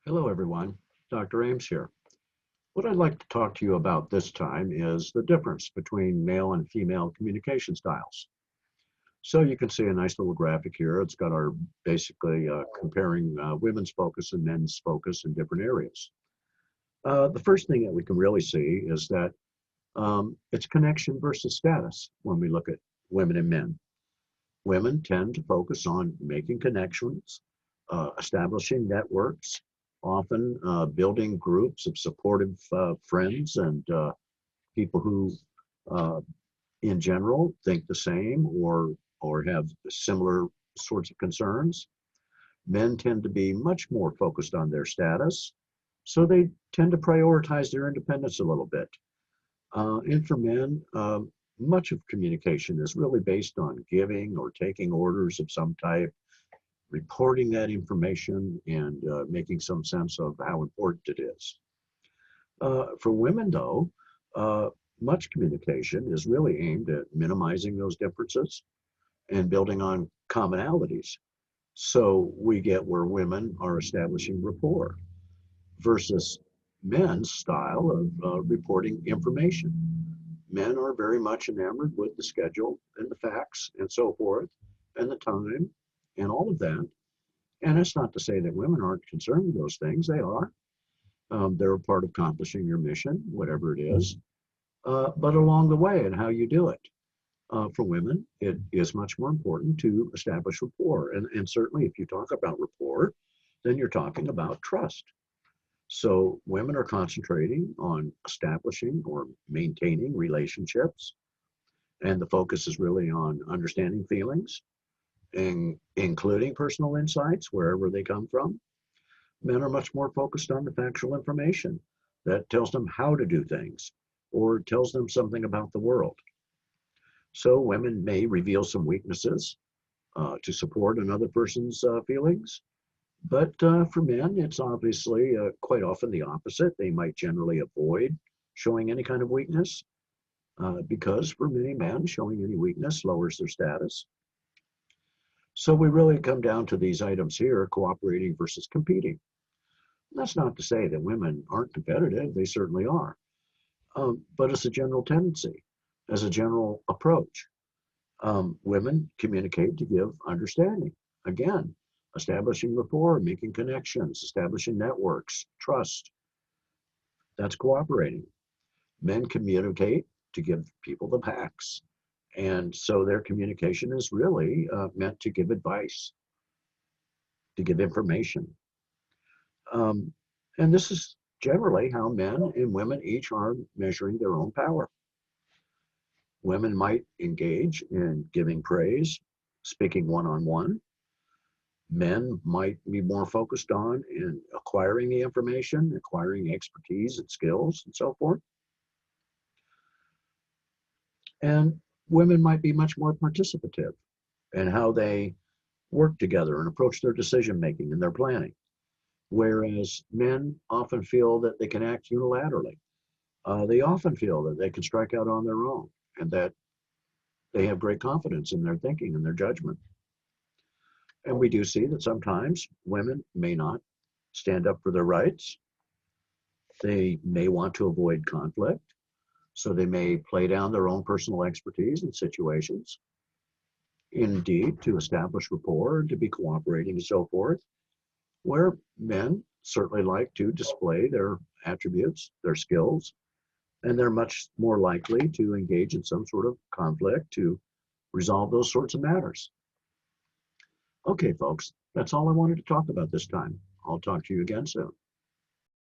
Hello, everyone. Dr. Ames here. What I'd like to talk to you about this time is the difference between male and female communication styles. So you can see a nice little graphic here. It's got our basically comparing women's focus and men's focus in different areas. The first thing that we can really see is that it's connection versus status when we look at women and men. Women tend to focus on making connections, establishing networks, often building groups of supportive friends and people who, uh, in general, think the same or have similar sorts of concerns. Men tend to be much more focused on their status, so they tend to prioritize their independence a little bit. And for men, much of communication is really based on giving or taking orders of some type, reporting that information, and making some sense of how important it is. For women, though, uh, much communication is really aimed at minimizing those differences and building on commonalities. So we get where women are establishing rapport versus men's style of reporting information. Men are very much enamored with the schedule and the facts and so forth, and the time and all of that. And it's not to say that women aren't concerned with those things. They are. They're a part of accomplishing your mission, whatever it is, but along the way and how you do it. For women, it is much more important to establish rapport. And certainly, if you talk about rapport, then you're talking about trust. So women are concentrating on establishing or maintaining relationships, and the focus is really on understanding feelings, and including personal insights wherever they come from. Men are much more focused on the factual information that tells them how to do things or tells them something about the world. So women may reveal some weaknesses to support another person's feelings. But for men, it's obviously quite often the opposite. They might generally avoid showing any kind of weakness because for many men, showing any weakness lowers their status. So we really come down to these items here, cooperating versus competing. That's not to say that women aren't competitive, they certainly are. But it's a general tendency, as a general approach. Women communicate to give understanding. Again, establishing rapport, making connections, establishing networks, trust. That's cooperating. Men communicate to give people the facts. And so their communication is really meant to give advice, to give information. Um, and this is generally how men and women each are measuring their own power. Women might engage in giving praise, speaking one on one. Men might be more focused on in acquiring the information, acquiring expertise and skills and so forth. And women might be much more participative in how they work together and approach their decision making and their planning. Whereas men often feel that they can act unilaterally. They often feel that they can strike out on their own and that they have great confidence in their thinking and their judgment. And we do see that sometimes women may not stand up for their rights. They may want to avoid conflict, so they may play down their own personal expertise in situations, indeed, to establish rapport and to be cooperating and so forth, where men certainly like to display their attributes, their skills, and they're much more likely to engage in some sort of conflict to resolve those sorts of matters. Okay, folks, that's all I wanted to talk about this time. I'll talk to you again soon.